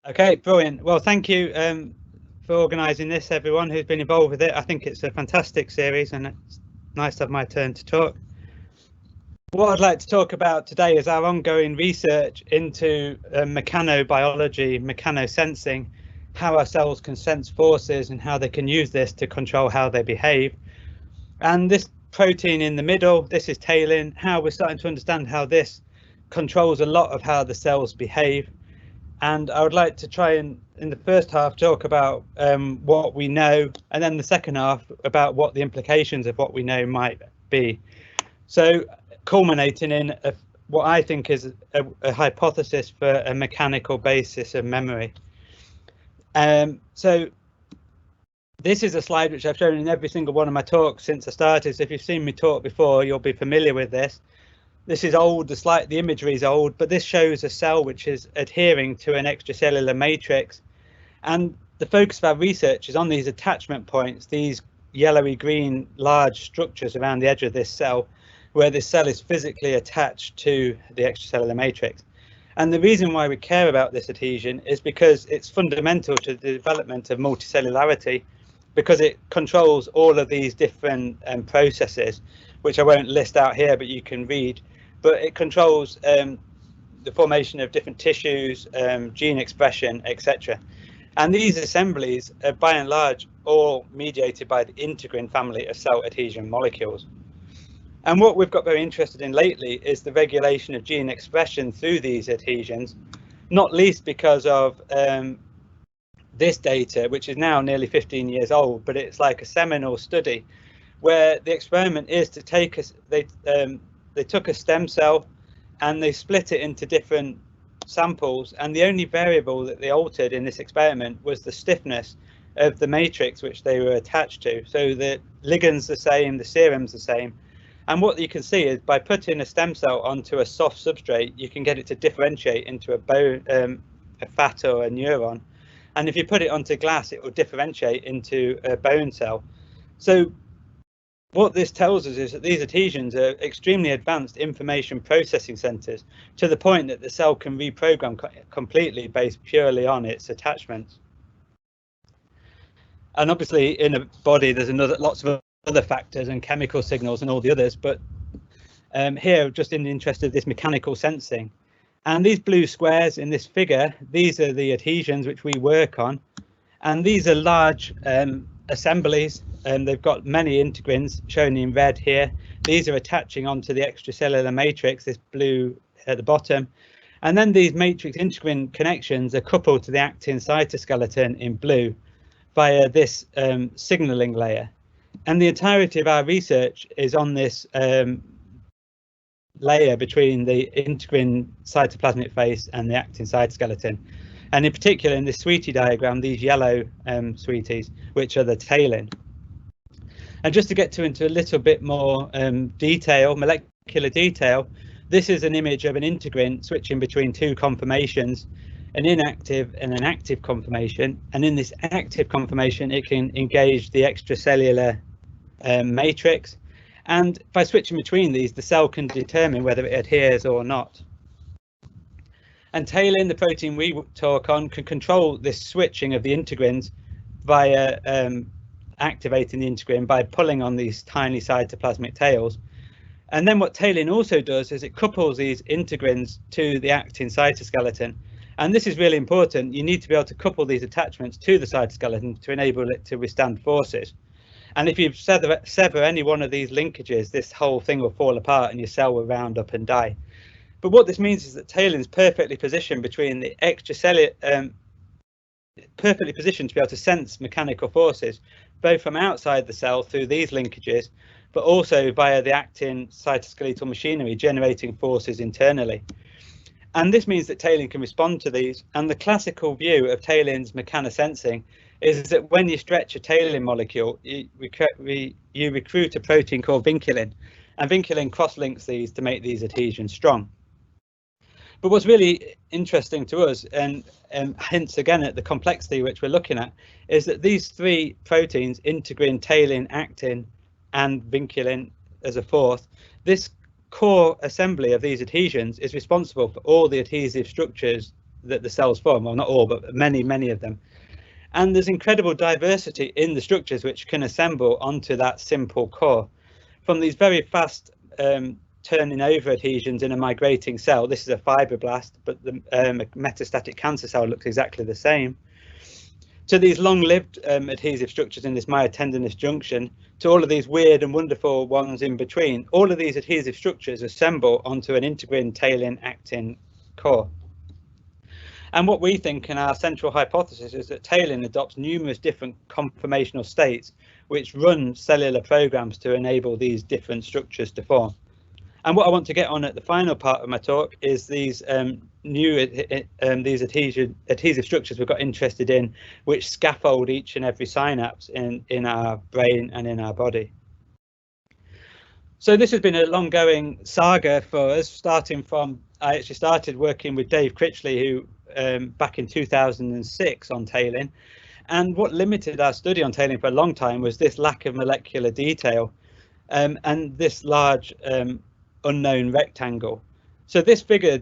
Okay, brilliant. Well, thank you for organising this, everyone who's been involved with it. I think it's a fantastic series and it's nice to have my turn to talk. What I'd like to talk about today is our ongoing research into mechanobiology, mechanosensing, how our cells can sense forces and how they can use this to control how they behave. And this protein in the middle, this is talin, how we're starting to understand how this controls a lot of how the cells behave. And I would like to try and, in the first half, talk about what we know, and then the second half about what the implications of what we know might be. So culminating in what I think is a hypothesis for a mechanical basis of memory. So this is a slide which I've shown in every single one of my talks since I started. So if you've seen me talk before, you'll be familiar with this. This is old, the imagery is old, but this shows a cell which is adhering to an extracellular matrix. And the focus of our research is on these attachment points, these yellowy green large structures around the edge of this cell, where this cell is physically attached to the extracellular matrix. And the reason why we care about this adhesion is because it's fundamental to the development of multicellularity, because it controls all of these different processes, which I won't list out here, but you can read. But it controls the formation of different tissues, gene expression, etc. And these assemblies are by and large all mediated by the integrin family of cell adhesion molecules. And what we've got very interested in lately is the regulation of gene expression through these adhesions, not least because of this data, which is now nearly 15 years old, but it's like a seminal study where the experiment is to take us, they took a stem cell and they split it into different samples, and the only variable that they altered in this experiment was the stiffness of the matrix which they were attached to. So the ligands the same, the serum's the same, and what you can see is by putting a stem cell onto a soft substrate, you can get it to differentiate into a bone, a fat or a neuron, and if you put it onto glass, it will differentiate into a bone cell. So what this tells us is that these adhesions are extremely advanced information processing centers, to the point that the cell can reprogram completely based purely on its attachments. And obviously in a body there's lots of other factors and chemical signals and all the others, but here just in the interest of this mechanical sensing. And these blue squares in this figure, these are the adhesions which we work on, and these are large assemblies, and they've got many integrins shown in red here. These are attaching onto the extracellular matrix, this blue at the bottom, and then these matrix integrin connections are coupled to the actin cytoskeleton in blue via this signaling layer. And the entirety of our research is on this layer between the integrin cytoplasmic face and the actin cytoskeleton, and in particular in this sweetie diagram, these yellow sweeties, which are the talin. And just to get into a little bit more detail, molecular detail, this is an image of an integrin switching between two conformations, an inactive and an active conformation. And in this active conformation, it can engage the extracellular matrix. And by switching between these, the cell can determine whether it adheres or not. And talin, the protein we talk on, can control this switching of the integrins via activating the integrin by pulling on these tiny cytoplasmic tails. And then what talin also does is it couples these integrins to the actin cytoskeleton. And this is really important. You need to be able to couple these attachments to the cytoskeleton to enable it to withstand forces. And if you sever any one of these linkages, this whole thing will fall apart and your cell will round up and die. But what this means is that talin is perfectly positioned between the extracellular, perfectly positioned to be able to sense mechanical forces, both from outside the cell through these linkages, but also via the actin cytoskeletal machinery generating forces internally. And this means that talin can respond to these. And the classical view of talin's mechanosensing is that when you stretch a talin molecule, you recruit a protein called vinculin, and vinculin cross-links these to make these adhesions strong. But what's really interesting to us, and hints again at the complexity which we're looking at, is that these three proteins, integrin, talin, actin, and vinculin as a fourth, this core assembly of these adhesions is responsible for all the adhesive structures that the cells form. Well, not all, but many of them. And there's incredible diversity in the structures which can assemble onto that simple core. From these very fast turning over adhesions in a migrating cell, this is a fibroblast, but the metastatic cancer cell looks exactly the same, to these long-lived adhesive structures in this myotendinous junction, to all of these weird and wonderful ones in between. All of these adhesive structures assemble onto an integrin talin actin core. And what we think in our central hypothesis is that talin adopts numerous different conformational states which run cellular programs to enable these different structures to form. And what I want to get on at the final part of my talk is these these adhesive structures we've got interested in, which scaffold each and every synapse in our brain and in our body. So this has been a long-going saga for us, starting from, I actually started working with Dave Critchley, who back in 2006 on talin. And what limited our study on talin for a long time was this lack of molecular detail and this large unknown rectangle. So this figure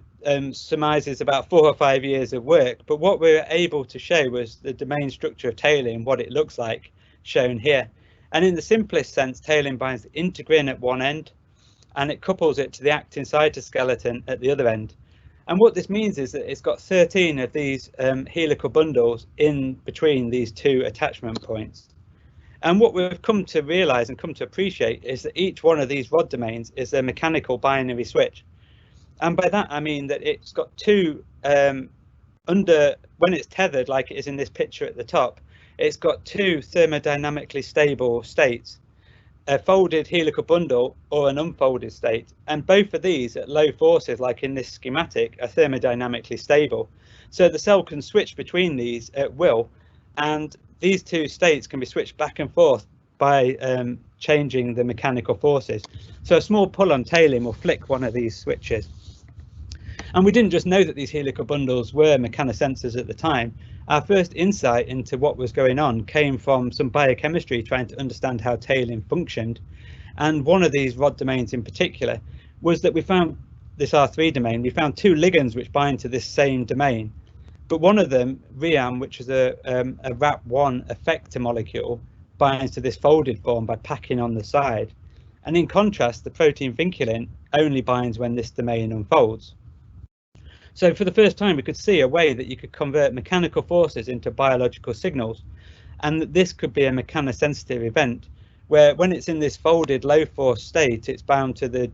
surmises about 4 or 5 years of work, but what we were able to show was the domain structure of talin, what it looks like, shown here. And in the simplest sense, talin binds the integrin at one end and it couples it to the actin cytoskeleton at the other end. And what this means is that it's got 13 of these helical bundles in between these two attachment points. And what we've come to realize and come to appreciate is that each one of these rod domains is a mechanical binary switch. And by that, I mean that it's got two when it's tethered, like it is in this picture at the top, it's got two thermodynamically stable states, a folded helical bundle or an unfolded state. And both of these at low forces, like in this schematic, are thermodynamically stable. So the cell can switch between these at will, and these two states can be switched back and forth by changing the mechanical forces. So a small pull on talin will flick one of these switches. And we didn't just know that these helical bundles were mechanosensors at the time. Our first insight into what was going on came from some biochemistry trying to understand how talin functioned. And one of these rod domains in particular was that we found this R3 domain. We found two ligands which bind to this same domain. But one of them, RIAM, which is a RAP1 effector molecule, binds to this folded form by packing on the side. And in contrast, the protein vinculin only binds when this domain unfolds. So for the first time, we could see a way that you could convert mechanical forces into biological signals, and that this could be a mechanosensitive event, where when it's in this folded low force state, it's bound to the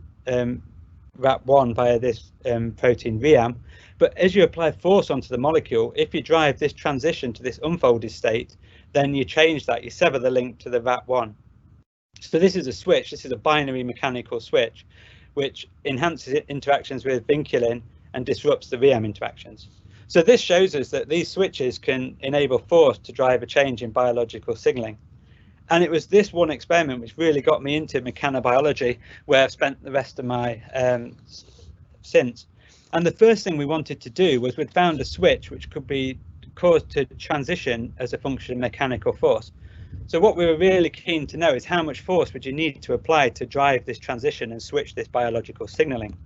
RAP1 via this protein RIAM. But as you apply force onto the molecule, if you drive this transition to this unfolded state, then you change that, you sever the link to the RAP1. So this is a switch, this is a binary mechanical switch, which enhances interactions with vinculin and disrupts the RIAM interactions. So this shows us that these switches can enable force to drive a change in biological signaling. And it was this one experiment which really got me into mechanobiology, where I've spent the rest of my since. And the first thing we wanted to do was we'd found a switch which could be caused to transition as a function of mechanical force. So what we were really keen to know is how much force would you need to apply to drive this transition and switch this biological signaling.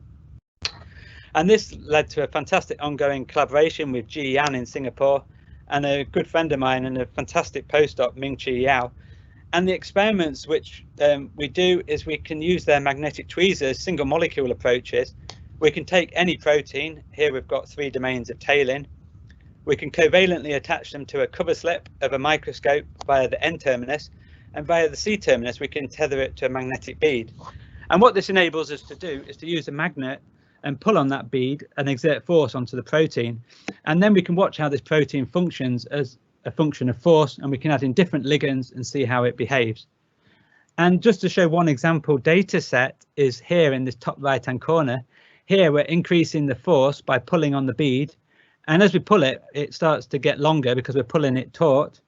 And this led to a fantastic ongoing collaboration with Ji Yan in Singapore and a good friend of mine and a fantastic postdoc, Ming-Chi Yao. And the experiments which we do is we can use their magnetic tweezers, single molecule approaches. We can take any protein. Here we've got 3 domains of talin. We can covalently attach them to a cover slip of a microscope via the N terminus, and via the C terminus we can tether it to a magnetic bead. And what this enables us to do is to use a magnet and pull on that bead and exert force onto the protein. And then we can watch how this protein functions as a function of force, and we can add in different ligands and see how it behaves. And just to show one example data set is here in this top right hand corner. Here we're increasing the force by pulling on the bead, and as we pull it, it starts to get longer because we're pulling it taut.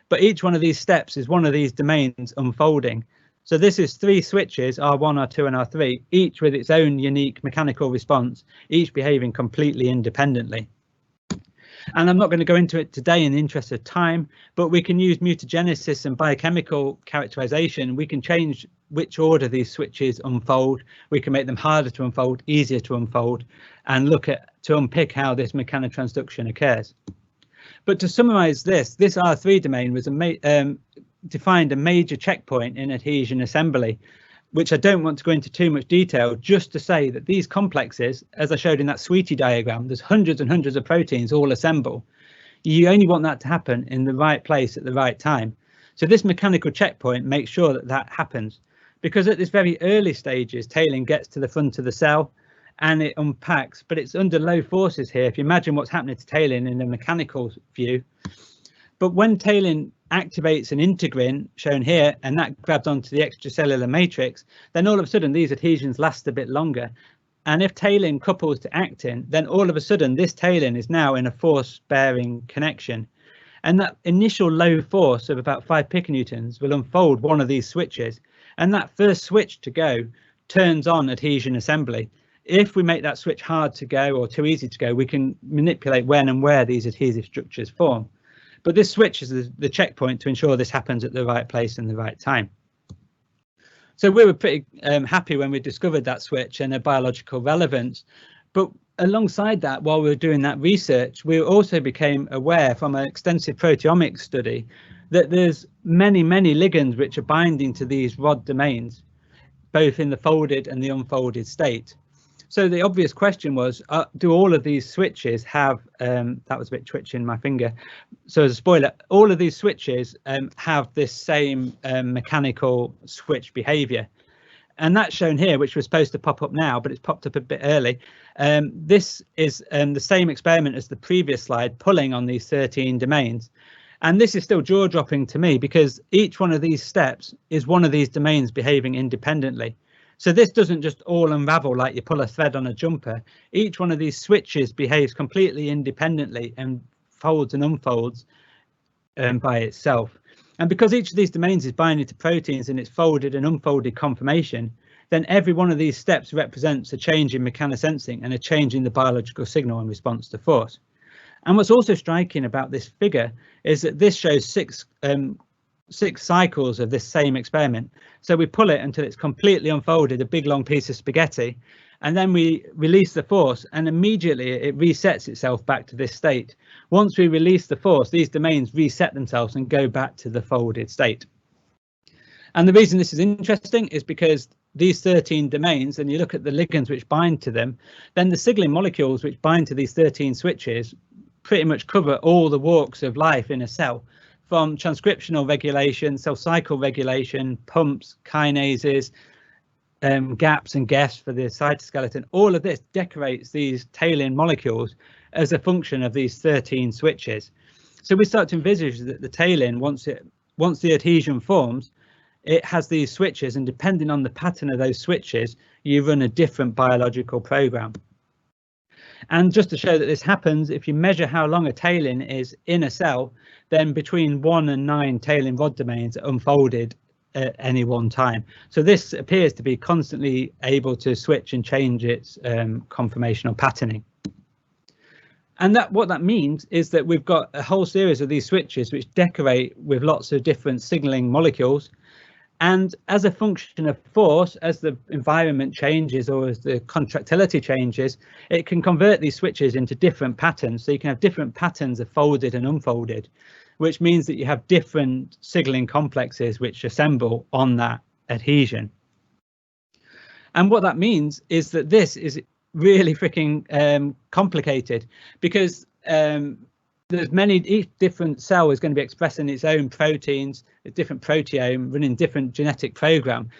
But each one of these steps is one of these domains unfolding. So this is 3 switches, R1, R2 and R3, each with its own unique mechanical response, each behaving completely independently. And I'm not going to go into it today in the interest of time, but we can use mutagenesis and biochemical characterization. We can change which order these switches unfold. We can make them harder to unfold, easier to unfold, and look to unpick how this mechanotransduction occurs. But to summarize this R3 domain was defined a major checkpoint in adhesion assembly, which I don't want to go into too much detail, just to say that these complexes, as I showed in that sweetie diagram, there's hundreds and hundreds of proteins all assemble. You only want that to happen in the right place at the right time. So this mechanical checkpoint makes sure that that happens, because at this very early stages, talin gets to the front of the cell and it unpacks, but it's under low forces here. If you imagine what's happening to talin in a mechanical view. But when talin activates an integrin, shown here, and that grabs onto the extracellular matrix, then all of a sudden these adhesions last a bit longer. And if talin couples to actin, then all of a sudden this talin is now in a force-bearing connection. And that initial low force of about 5 piconewtons will unfold one of these switches. And that first switch to go turns on adhesion assembly. If we make that switch hard to go or too easy to go, we can manipulate when and where these adhesive structures form. But this switch is the checkpoint to ensure this happens at the right place and the right time. So we were pretty happy when we discovered that switch and the biological relevance. But alongside that, while we were doing that research, we also became aware from an extensive proteomics study that there's many ligands which are binding to these rod domains, both in the folded and the unfolded state. So the obvious question was, do all of these switches have, that was a bit twitching my finger. So as a spoiler, all of these switches have this same mechanical switch behavior. And that's shown here, which was supposed to pop up now, but it's popped up a bit early. This is the same experiment as the previous slide, pulling on these 13 domains. And this is still jaw-dropping to me, because each one of these steps is one of these domains behaving independently. So this doesn't just all unravel like you pull a thread on a jumper. Each one of these switches behaves completely independently and folds and unfolds by itself. And because each of these domains is binding to proteins in its folded and unfolded conformation, then every one of these steps represents a change in mechanosensing and a change in the biological signal in response to force. And what's also striking about this figure is that this shows six cycles of this same experiment. So we pull it until it's completely unfolded, a big long piece of spaghetti, and then we release the force, and immediately it resets itself back to this state. Once we release the force, these domains reset themselves and go back to the folded state. And the reason this is interesting is because these 13 domains, and you look at the ligands which bind to them, then the signaling molecules which bind to these 13 switches pretty much cover all the walks of life in a cell, from transcriptional regulation, cell cycle regulation, pumps, kinases, gaps and guests for the cytoskeleton. All of this decorates these talin molecules as a function of these 13 switches. So we start to envisage that the talin, once the adhesion forms, it has these switches, and depending on the pattern of those switches, you run a different biological program. And just to show that this happens, if you measure how long a talin is in a cell, then between 1 and 9 talin rod domains are unfolded at any one time. So this appears to be constantly able to switch and change its conformational patterning. And what that means is that we've got a whole series of these switches which decorate with lots of different signaling molecules. And as a function of force, as the environment changes or as the contractility changes, it can convert these switches into different patterns. So you can have different patterns of folded and unfolded, which means that you have different signaling complexes which assemble on that adhesion. And what that means is that this is really freaking complicated, because each different cell is going to be expressing its own proteins, a different proteome, running different genetic program,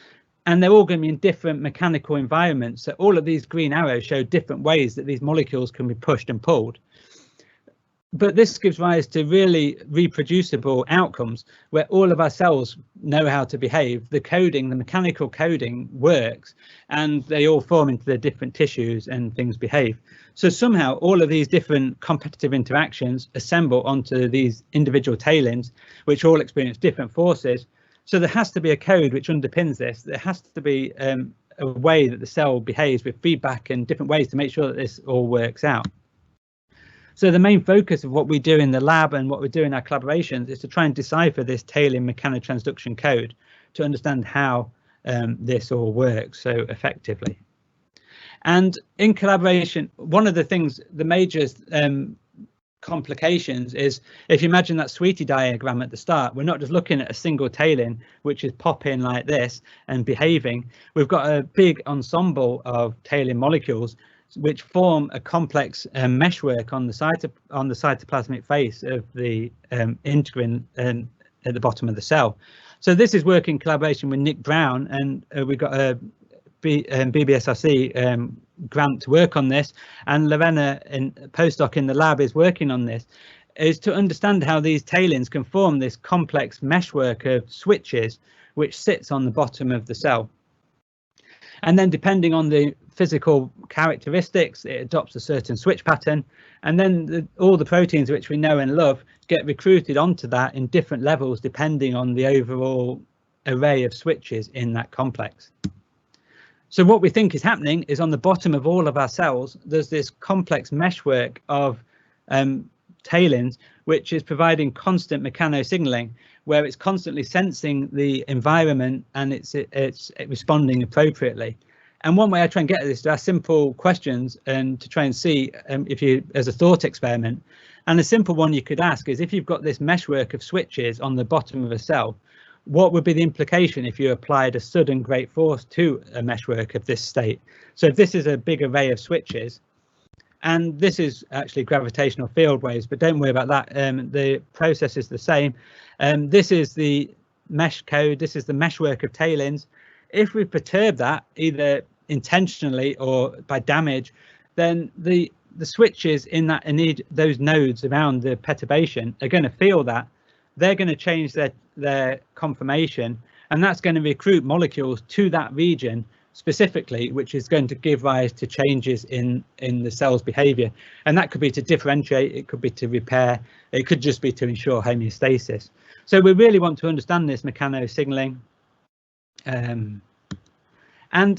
and they're all going to be in different mechanical environments. So all of these green arrows show different ways that these molecules can be pushed and pulled. But this gives rise to really reproducible outcomes where all of our cells know how to behave. The coding, the mechanical coding works, and they all form into the different tissues and things behave. So somehow all of these different competitive interactions assemble onto these individual talins, which all experience different forces. So there has to be a code which underpins this. There has to be a way that the cell behaves with feedback and different ways to make sure that this all works out. So the main focus of what we do in the lab and what we do in our collaborations is to try and decipher this talin mechanotransduction code to understand how this all works so effectively. And in collaboration, one of the things, the major complications is, if you imagine that sweetie diagram at the start, we're not just looking at a single talin which is popping like this and behaving. We've got a big ensemble of talin molecules which form a complex meshwork on the cytoplasmic face of the integrin at the bottom of the cell. So this is work in collaboration with Nick Brown, and we've got a BBSRC grant to work on this, and Lorena, in postdoc in the lab, is working on this, is to understand how these talins can form this complex meshwork of switches which sits on the bottom of the cell. And then depending on the physical characteristics, it adopts a certain switch pattern, and then all the proteins which we know and love get recruited onto that in different levels depending on the overall array of switches in that complex. So what we think is happening is, on the bottom of all of our cells, there's this complex meshwork of talins, which is providing constant mechanosignaling, where it's constantly sensing the environment and it's responding appropriately. And one way I try and get at this is to ask simple questions and to try and see if you, as a thought experiment. And a simple one you could ask is, if you've got this meshwork of switches on the bottom of a cell, what would be the implication if you applied a sudden great force to a meshwork of this state? So if this is a big array of switches, and this is actually gravitational field waves, but don't worry about that. The process is the same. This is the MeshCODE. This is the meshwork of talins. If we perturb that, either intentionally or by damage, then the switches in that, those nodes around the perturbation are going to feel that. They're going to change their conformation, and that's going to recruit molecules to that region specifically, which is going to give rise to changes in the cell's behavior. And that could be to differentiate, it could be to repair, it could just be to ensure homeostasis. So we really want to understand this mechanosignaling. And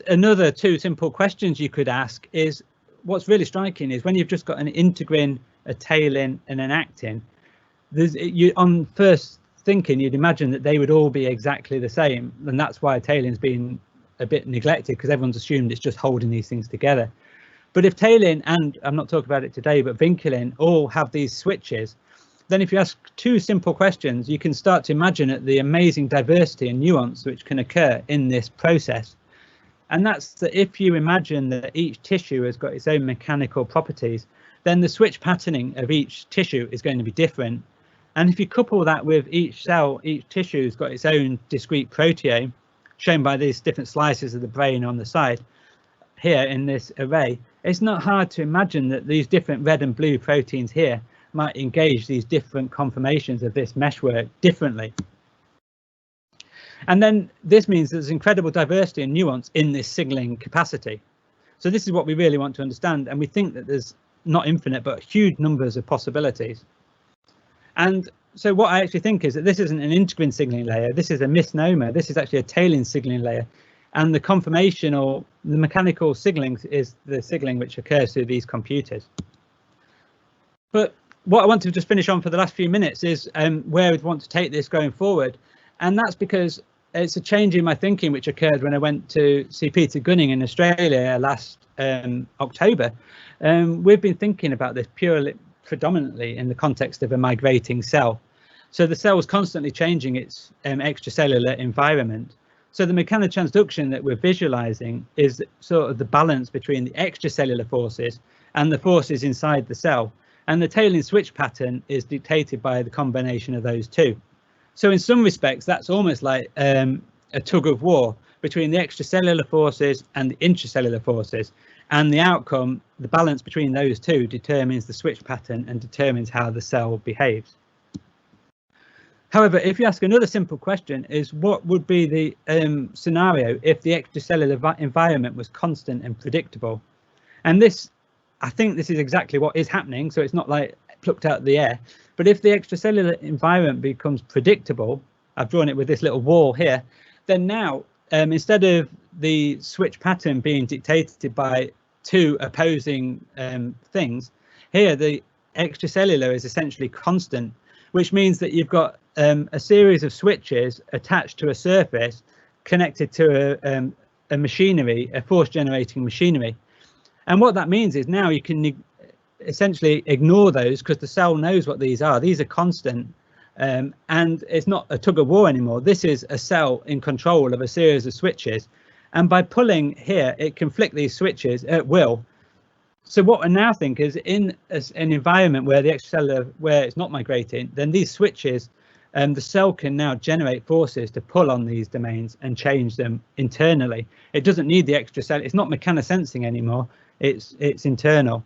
another two simple questions you could ask is, what's really striking is when you've just got an integrin, a talin and an actin, on first thinking, you'd imagine that they would all be exactly the same, and that's why talin's been a bit neglected, because everyone's assumed it's just holding these things together. But if talin, and I'm not talking about it today, but vinculin all have these switches, then if you ask two simple questions, you can start to imagine the amazing diversity and nuance which can occur in this process. And that's that if you imagine that each tissue has got its own mechanical properties, then the switch patterning of each tissue is going to be different. And if you couple that with each cell, each tissue has got its own discrete proteome, shown by these different slices of the brain on the side here in this array, it's not hard to imagine that these different red and blue proteins here might engage these different conformations of this meshwork differently. And then this means there's incredible diversity and nuance in this signaling capacity. So this is what we really want to understand, and we think that there's not infinite but huge numbers of possibilities. And so what I actually think is that this isn't an integrin signaling layer, this is a misnomer, this is actually a talin signaling layer, and the conformation or the mechanical signaling is the signaling which occurs through these computers. But what I want to just finish on for the last few minutes is where we want to take this going forward, and that's because it's a change in my thinking which occurred when I went to see Peter Gunning in Australia last October. We've been thinking about this predominantly in the context of a migrating cell. So the cell is constantly changing its extracellular environment. So the mechanotransduction that we're visualizing is sort of the balance between the extracellular forces and the forces inside the cell. And the talin switch pattern is dictated by the combination of those two. So in some respects, that's almost like a tug of war between the extracellular forces and the intracellular forces. And the outcome, the balance between those two, determines the switch pattern and determines how the cell behaves. However, if you ask another simple question, is what would be the scenario if the extracellular environment was constant and predictable? And this, I think this is exactly what is happening, so it's not like plucked out of the air. But if the extracellular environment becomes predictable, I've drawn it with this little wall here, then now instead of the switch pattern being dictated by two opposing things, here the extracellular is essentially constant, which means that you've got a series of switches attached to a surface connected to a machinery, a force generating machinery. And what that means is now you can essentially ignore those because the cell knows what these are. These are constant, and it's not a tug of war anymore. This is a cell in control of a series of switches, and by pulling here it can flick these switches at will. So what I now think is in an environment where the extracellular, where it's not migrating, then these switches, the cell can now generate forces to pull on these domains and change them internally. It doesn't need the extracellular. It's not mechanosensing anymore. It's internal.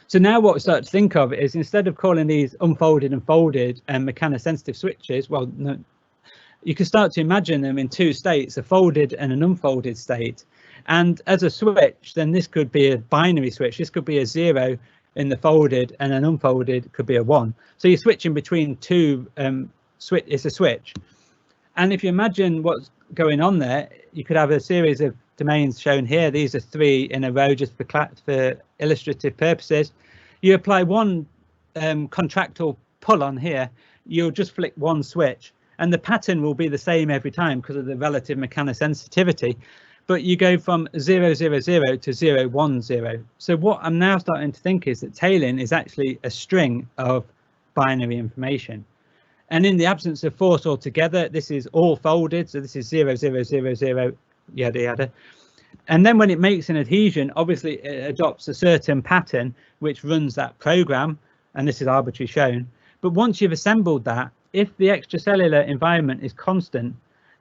So now what we start to think of is, instead of calling these unfolded and folded and mechanosensitive switches, well, no, you can start to imagine them in two states, a folded and an unfolded state. And as a switch, then this could be a binary switch. This could be a 0 in the folded, and an unfolded could be a 1. So you're switching between two it's a switch. And if you imagine what's going on there, you could have a series of domains shown here. These are 3 in a row just for illustrative purposes. You apply one contractile pull on here, you'll just flick one switch, and the pattern will be the same every time because of the relative mechanosensitivity. But you go from 0, 0, 0 to 0, 1, 0. So what I'm now starting to think is that talin is actually a string of binary information. And in the absence of force altogether, this is all folded. So this is 0, 0, 0, 0, yada, yada. And then when it makes an adhesion, obviously it adopts a certain pattern which runs that program. And this is arbitrarily shown. But once you've assembled that, if the extracellular environment is constant,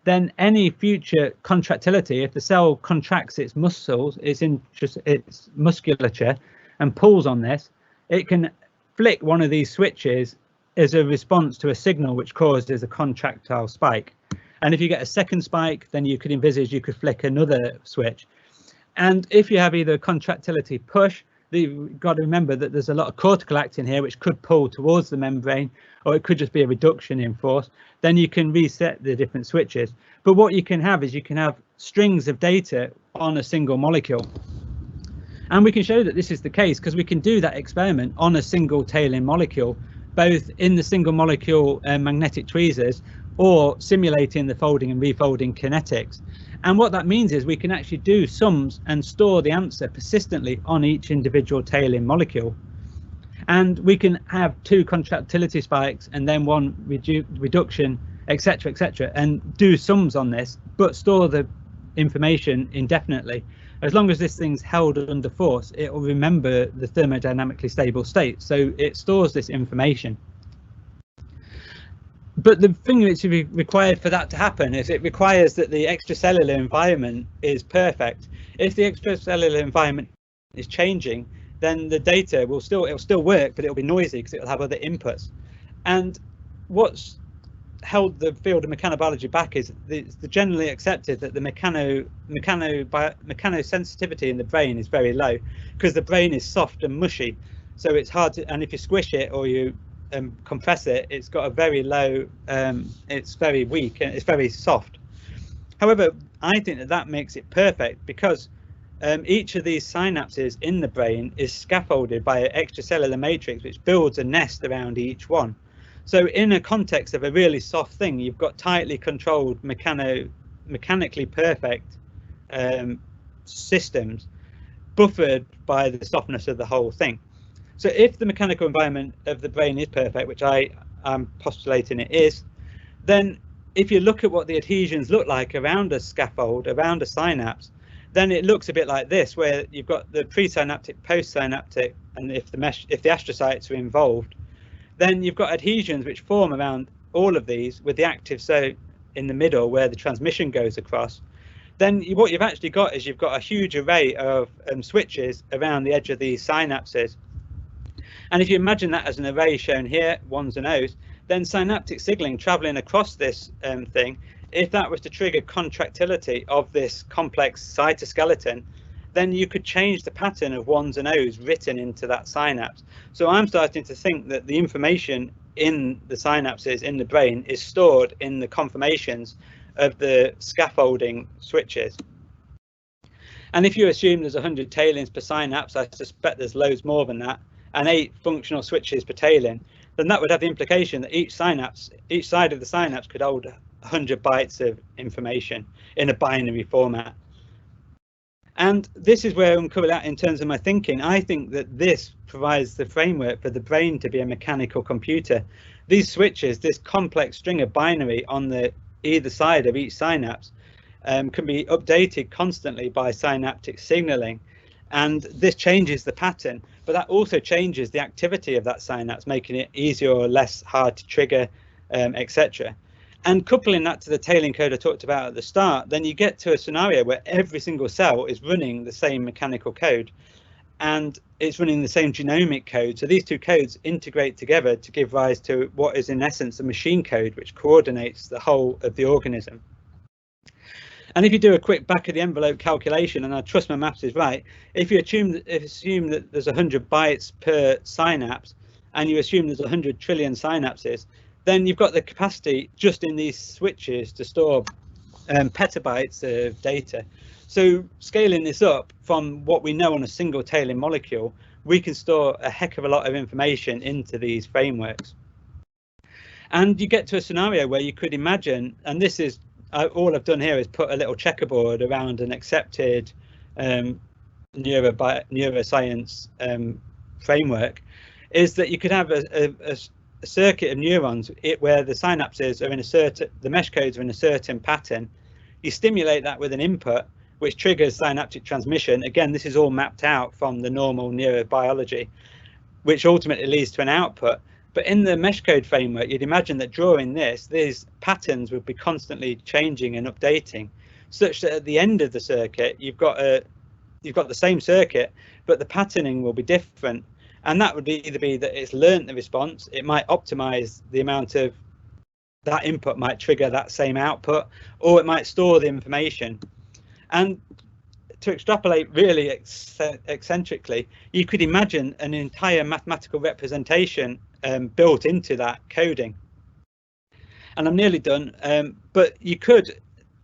then any future contractility, if the cell contracts its muscles, its musculature, and pulls on this, it can flick one of these switches as a response to a signal which causes a contractile spike. And if you get a second spike, then you could envisage you could flick another switch. And if you have either a contractility push, you've got to remember that there's a lot of cortical actin here which could pull towards the membrane, or it could just be a reduction in force. Then you can reset the different switches. But what you can have is you can have strings of data on a single molecule. And we can show that this is the case because we can do that experiment on a single talin molecule, both in the single molecule magnetic tweezers or simulating the folding and refolding kinetics. And what that means is we can actually do sums and store the answer persistently on each individual talin molecule. And we can have 2 contractility spikes and then 1 reduction, etc., and do sums on this, but store the information indefinitely. As long as this thing's held under force, it will remember the thermodynamically stable state. So it stores this information. But the thing that's required for that to happen is it requires that the extracellular environment is perfect. If the extracellular environment is changing, then the data will still work, but it'll be noisy because it'll have other inputs. And what's held the field of mechanobiology back is it's generally accepted that the mechanosensitivity in the brain is very low because the brain is soft and mushy. So it's hard to, and if you squish it or you compress it, it's got a very low, it's very weak and it's very soft. However, I think that makes it perfect because each of these synapses in the brain is scaffolded by an extracellular matrix which builds a nest around each one. So in a context of a really soft thing, you've got tightly controlled mechanically perfect systems buffered by the softness of the whole thing. So if the mechanical environment of the brain is perfect, which I'm postulating it is, then if you look at what the adhesions look like around a scaffold, around a synapse, then it looks a bit like this, where you've got the presynaptic, postsynaptic, and if the astrocytes are involved, then you've got adhesions which form around all of these with the active site in the middle where the transmission goes across. Then what you've actually got is you've got a huge array of switches around the edge of these synapses. And if you imagine that as an array shown here, 1s and 0s, then synaptic signaling traveling across this thing, if that was to trigger contractility of this complex cytoskeleton, then you could change the pattern of 1s and 0s written into that synapse. So I'm starting to think that the information in the synapses in the brain is stored in the conformations of the scaffolding switches. And if you assume there's 100 talins per synapse, I suspect there's loads more than that. and 8 functional switches per talin, then that would have the implication that each side of the synapse could hold 100 bytes of information in a binary format. And this is where I'm coming at in terms of my thinking. I think that this provides the framework for the brain to be a mechanical computer. These switches, this complex string of binary on the either side of each synapse, can be updated constantly by synaptic signaling, and this changes the pattern, but that also changes the activity of that synapse, making it easier or less hard to trigger, etc. And coupling that to the talin code I talked about at the start, then you get to a scenario where every single cell is running the same mechanical code, and it's running the same genomic code. So these two codes integrate together to give rise to what is in essence a machine code which coordinates the whole of the organism. And if you do a quick back of the envelope calculation, and I trust my maths is right, if you assume that there's 100 bytes per synapse, and you assume there's 100 trillion synapses, then you've got the capacity just in these switches to store petabytes of data. So scaling this up from what we know on a single talin molecule, we can store a heck of a lot of information into these frameworks. And you get to a scenario where you could imagine, and this is all I've done here is put a little checkerboard around an accepted neuroscience framework, is that you could have a circuit of neurons where the synapses are in the mesh codes are in a certain pattern. You stimulate that with an input, which triggers synaptic transmission. Again, this is all mapped out from the normal neurobiology, which ultimately leads to an output. But in the MeshCODE framework, you'd imagine that during this, these patterns would be constantly changing and updating, such that at the end of the circuit, you've got the same circuit, but the patterning will be different. And that would either be that it's learned the response, it might optimize the amount of that input might trigger that same output, or it might store the information. And to extrapolate really eccentrically, you could imagine an entire mathematical representation built into that coding. And I'm nearly done, but you could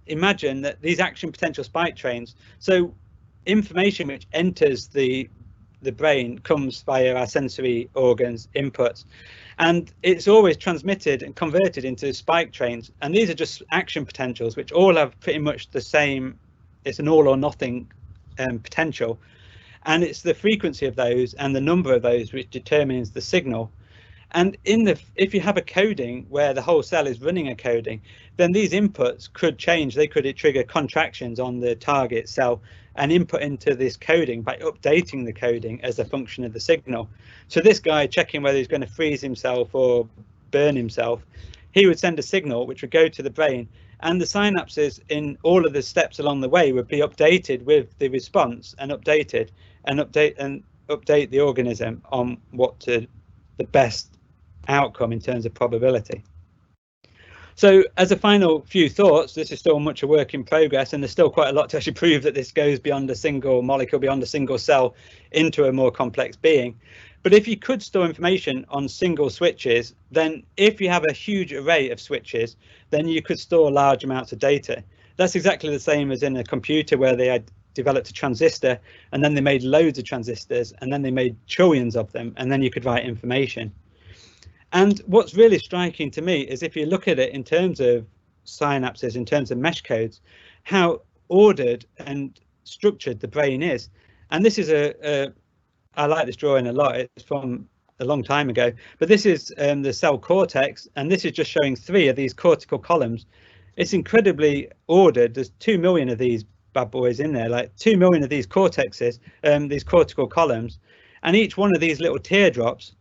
imagine that these action potential spike trains, so information which enters the brain comes via our sensory organs inputs, and it's always transmitted and converted into spike trains, and these are just action potentials which all have pretty much the same, it's an all or nothing potential, and it's the frequency of those and the number of those which determines the signal. And if you have a coding where the whole cell is running a coding, then these inputs could change. They could trigger contractions on the target cell and input into this coding by updating the coding as a function of the signal. So this guy checking whether he's going to freeze himself or burn himself, he would send a signal which would go to the brain, and the synapses in all of the steps along the way would be updated with the response and update the organism on the best outcome in terms of probability. So as a final few thoughts, this is still much a work in progress, and there's still quite a lot to actually prove that this goes beyond a single molecule, beyond a single cell, into a more complex being. But if you could store information on single switches, then if you have a huge array of switches, then you could store large amounts of data. That's exactly the same as in a computer where they had developed a transistor, and then they made loads of transistors, and then they made trillions of them, and then you could write information. And what's really striking to me is if you look at it in terms of synapses, in terms of mesh codes, how ordered and structured the brain is. And this is I like this drawing a lot. It's from a long time ago, but this is the cell cortex, and this is just showing 3 of these cortical columns. It's incredibly ordered. There's 2 million of these bad boys in there, like 2 million of these cortexes, these cortical columns, and each one of these little teardrops,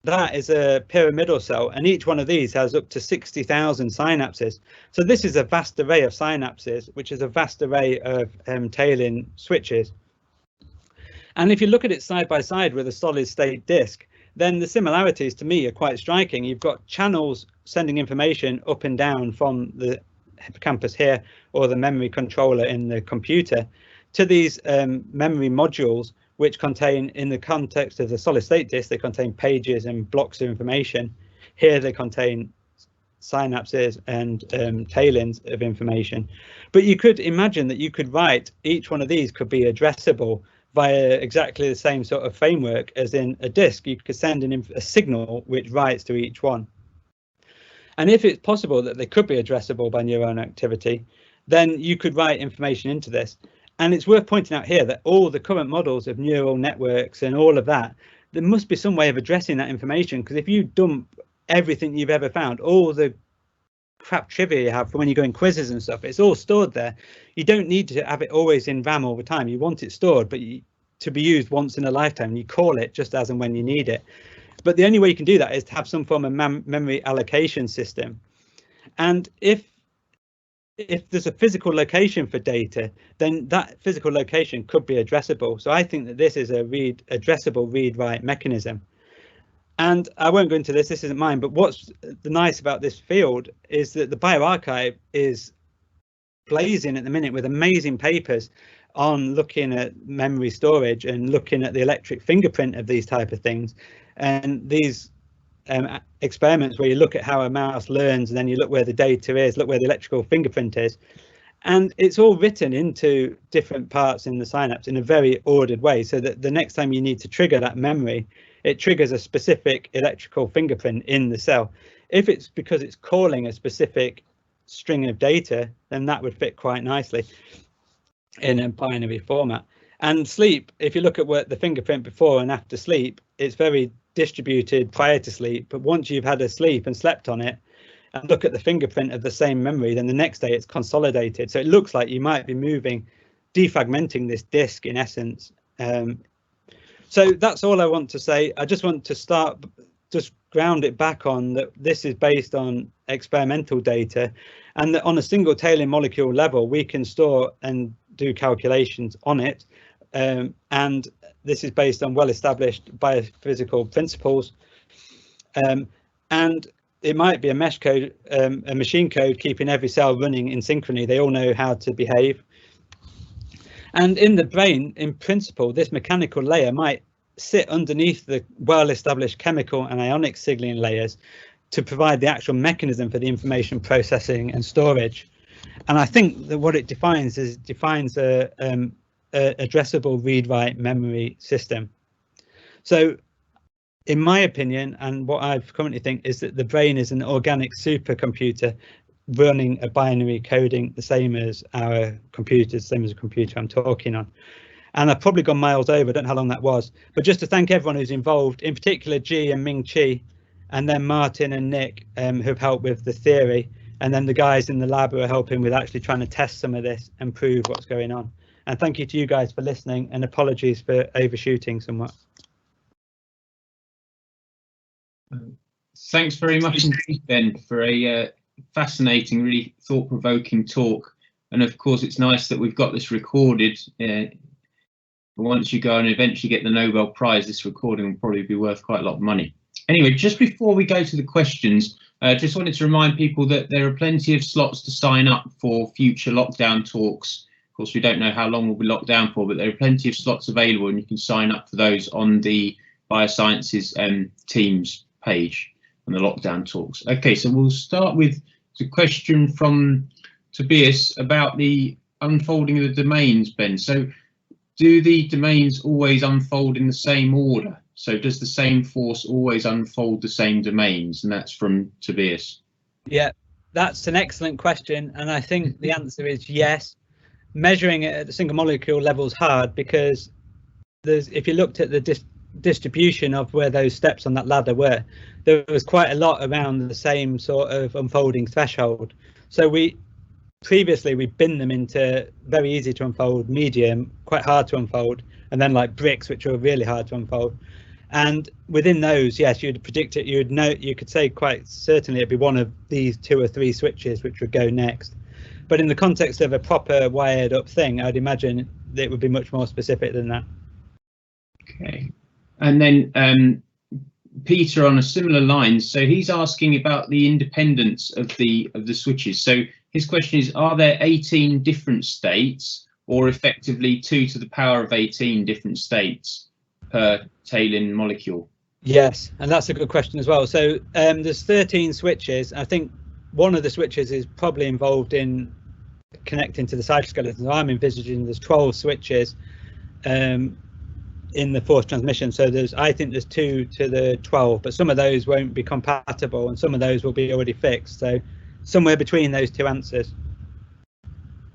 that is a pyramidal cell, and each one of these has up to 60,000 synapses. So this is a vast array of synapses, which is a vast array of talin switches. And if you look at it side by side with a solid state disk, then the similarities to me are quite striking. You've got channels sending information up and down from the hippocampus here, or the memory controller in the computer, to these memory modules, which contain, in the context of the solid state disk, they contain pages and blocks of information. Here they contain synapses and talins of information. But you could imagine that you could write, each one of these could be addressable via exactly the same sort of framework as in a disk. You could send a signal which writes to each one. And if it's possible that they could be addressable by neuron activity, then you could write information into this. And it's worth pointing out here that all the current models of neural networks and all of that, there must be some way of addressing that information, because if you dump everything you've ever found, all the crap trivia you have for when you go in quizzes and stuff, it's all stored there. You don't need to have it always in RAM all the time. You want it stored, but to be used once in a lifetime. You call it just as and when you need it. But the only way you can do that is to have some form of memory allocation system. And if there's a physical location for data, then that physical location could be addressable. So I think that this is a addressable read-write mechanism. And I won't go into this, this isn't mine, but what's the nice about this field is that the bioRxiv is blazing at the minute with amazing papers on looking at memory storage and looking at the electric fingerprint of these type of things. And these experiments where you look at how a mouse learns and then you look where the data is, look where the electrical fingerprint is. And it's all written into different parts in the synapse in a very ordered way, so that the next time you need to trigger that memory, it triggers a specific electrical fingerprint in the cell. If it's because it's calling a specific string of data, then that would fit quite nicely in a binary format. And sleep, if you look at what the fingerprint before and after sleep, it's very distributed prior to sleep, but once you've had a sleep and slept on it and look at the fingerprint of the same memory, then the next day it's consolidated. So it looks like you might be defragmenting this disk in essence. So that's all I want to say. I just want to just ground it back on that this is based on experimental data, and that on a single talin molecule level, we can store and do calculations on it. And this is based on well-established biophysical principles. And it might be a MeshCODE, a machine code keeping every cell running in synchrony. They all know how to behave. And in the brain, in principle, this mechanical layer might sit underneath the well-established chemical and ionic signaling layers to provide the actual mechanism for the information processing and storage. And I think that what it defines is a addressable read-write memory system. So in my opinion, and what I currently think, is that the brain is an organic supercomputer running a binary coding, the same as our computers, same as a computer I'm talking on. And I've probably gone miles over, I don't know how long that was, but just to thank everyone who's involved, in particular G and Ming Chi, and then Martin and Nick, who've helped with the theory, and then the guys in the lab who are helping with actually trying to test some of this and prove what's going on. And thank you to you guys for listening, and apologies for overshooting somewhat. Thanks very much indeed, Ben, for a fascinating, really thought-provoking talk. And of course, it's nice that we've got this recorded. Once you go and eventually get the Nobel Prize, this recording will probably be worth quite a lot of money. Anyway, just before we go to the questions, just wanted to remind people that there are plenty of slots to sign up for future lockdown talks. Of course, we don't know how long we'll be locked down for, but there are plenty of slots available, and you can sign up for those on the Biosciences Teams page on the lockdown talks. Okay, so we'll start with the question from Tobias about the unfolding of the domains, Ben. So do the domains always unfold in the same order? So does the same force always unfold the same domains? And that's from Tobias. Yeah, that's an excellent question. And I think the answer is yes. Measuring it at the single molecule level is hard, because if you looked at the distribution of where those steps on that ladder were, there was quite a lot around the same sort of unfolding threshold. So previously we bin them into very easy to unfold, medium, quite hard to unfold, and then like bricks, which are really hard to unfold. And within those, yes, you'd predict it, you could say quite certainly it'd be one of these 2 or 3 switches which would go next. But in the context of a proper wired up thing, I'd imagine that it would be much more specific than that. Okay. And then Peter, on a similar line, so he's asking about the independence of the switches. So his question is, are there 18 different states, or effectively 2 to the power of 18 different states per talin molecule? Yes, and that's a good question as well. So there's 13 switches. I think one of the switches is probably involved in connecting to the cytoskeleton. So I'm envisaging there's 12 switches, in the force transmission. So I think there's 2 to the 12, but some of those won't be compatible and some of those will be already fixed. So somewhere between those 2 answers.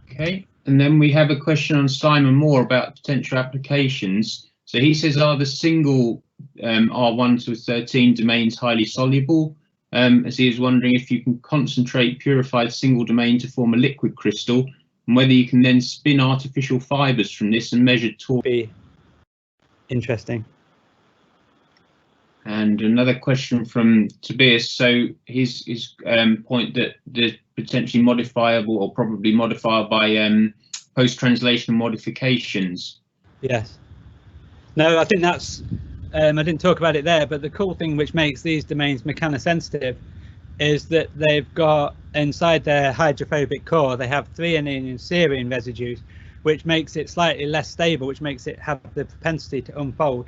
Okay, and then we have a question on Simon Moore about potential applications. So he says, are the single R1 to 13 domains highly soluble? As he is wondering if you can concentrate purified single domain to form a liquid crystal, and whether you can then spin artificial fibers from this and measure torque. Be interesting. And another question from Tobias. So his point that they're potentially modifiable or probably modifiable by post-translational modifications. Yes. No, I think that's, I didn't talk about it there, but the cool thing which makes these domains mechanosensitive is that they've got inside their hydrophobic core, they have threonine and serine residues, which makes it slightly less stable, which makes it have the propensity to unfold.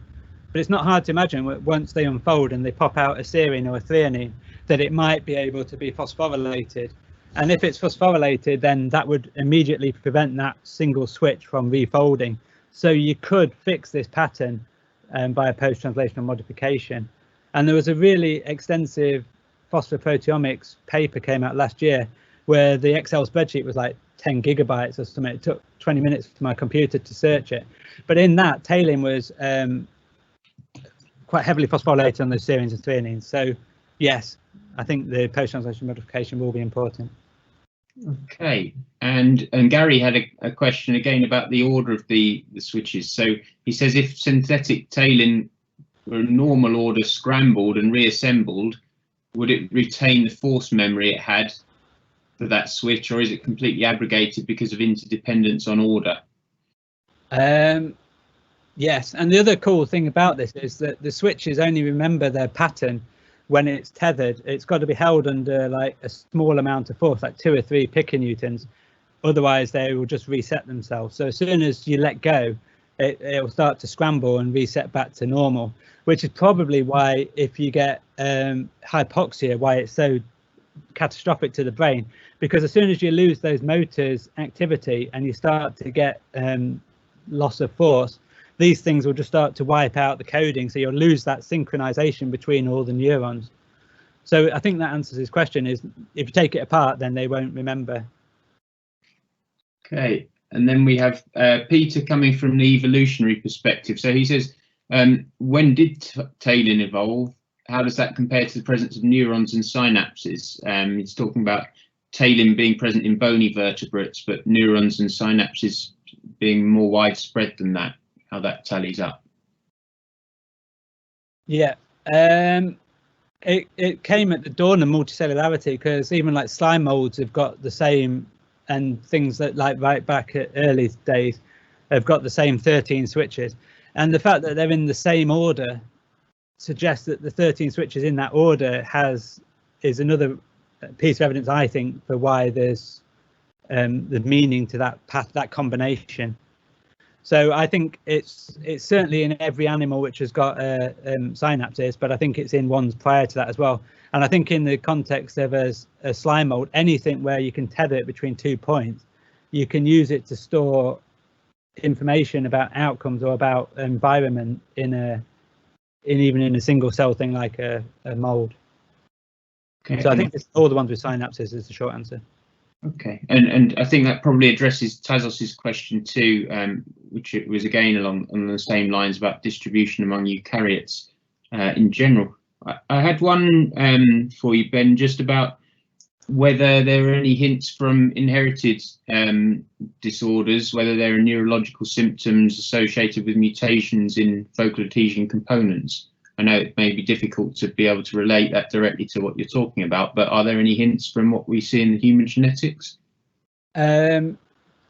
But it's not hard to imagine once they unfold and they pop out a serine or a threonine, that it might be able to be phosphorylated. And if it's phosphorylated, then that would immediately prevent that single switch from refolding. So you could fix this pattern by a post-translational modification. And there was a really extensive phosphoproteomics paper came out last year where the Excel spreadsheet was like 10 gigabytes or something. It took 20 minutes for my computer to search it. But in that, talin was quite heavily phosphorylated on those serines and threonines. So yes, I think the post-translational modification will be important. Okay, and Gary had a question again about the order of the switches. So he says, if synthetic talin were normal order scrambled and reassembled, would it retain the force memory it had for that switch, or is it completely abrogated because of interdependence on order? Yes, and the other cool thing about this is that the switches only remember their pattern when it's tethered. It's got to be held under like a small amount of force, like 2 or 3 piconewtons. Otherwise, they will just reset themselves. So as soon as you let go, it will start to scramble and reset back to normal, which is probably why if you get hypoxia, why it's so catastrophic to the brain, because as soon as you lose those motors activity and you start to get loss of force, these things will just start to wipe out the coding, so you'll lose that synchronization between all the neurons. So I think that answers his question, is if you take it apart, then they won't remember. Okay, and then we have Peter coming from the evolutionary perspective. So he says, when did talin evolve? How does that compare to the presence of neurons and synapses? He's talking about talin being present in bony vertebrates, but neurons and synapses being more widespread than that. How that tallies up. Yeah, it came at the dawn of multicellularity, because even like slime molds have got the same, and things that like right back at early days have got the same 13 switches, and the fact that they're in the same order suggests that the 13 switches in that order is another piece of evidence, I think, for why there's the meaning to that path, that combination. So I think it's certainly in every animal which has got synapses, but I think it's in ones prior to that as well. And I think in the context of a slime mold, anything where you can tether it between 2 points, you can use it to store information about outcomes or about environment even in a single cell thing like a mold. Okay. So I think it's all the ones with synapses is the short answer. Okay, and I think that probably addresses Tazos's question too, which it was again along the same lines about distribution among eukaryotes in general. I had one for you, Ben, just about whether there are any hints from inherited disorders, whether there are neurological symptoms associated with mutations in focal adhesion components. I know it may be difficult to be able to relate that directly to what you're talking about, but are there any hints from what we see in the human genetics?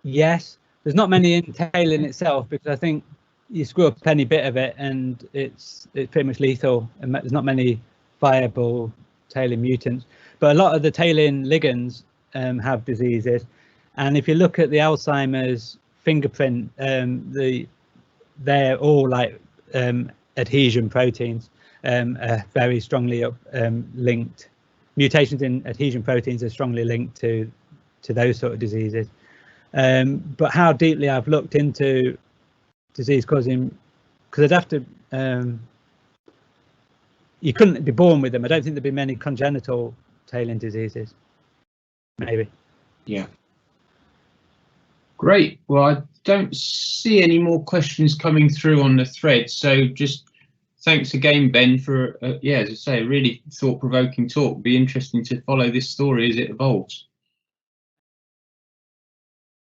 Yes, there's not many in talin itself, because I think you screw up any bit of it and it's pretty much lethal, and there's not many viable talin mutants. But a lot of the talin ligands have diseases, and if you look at the Alzheimer's fingerprint, they're all like adhesion proteins, are very strongly linked. Mutations in adhesion proteins are strongly linked to those sort of diseases. But how deeply I've looked into disease causing, because they'd have to, you couldn't be born with them. I don't think there'd be many congenital talin diseases. Maybe. Yeah. Great. Well, I don't see any more questions coming through on the thread. So just thanks again, Ben, for, yeah, as I say, a really thought-provoking talk. It'll be interesting to follow this story as it evolves.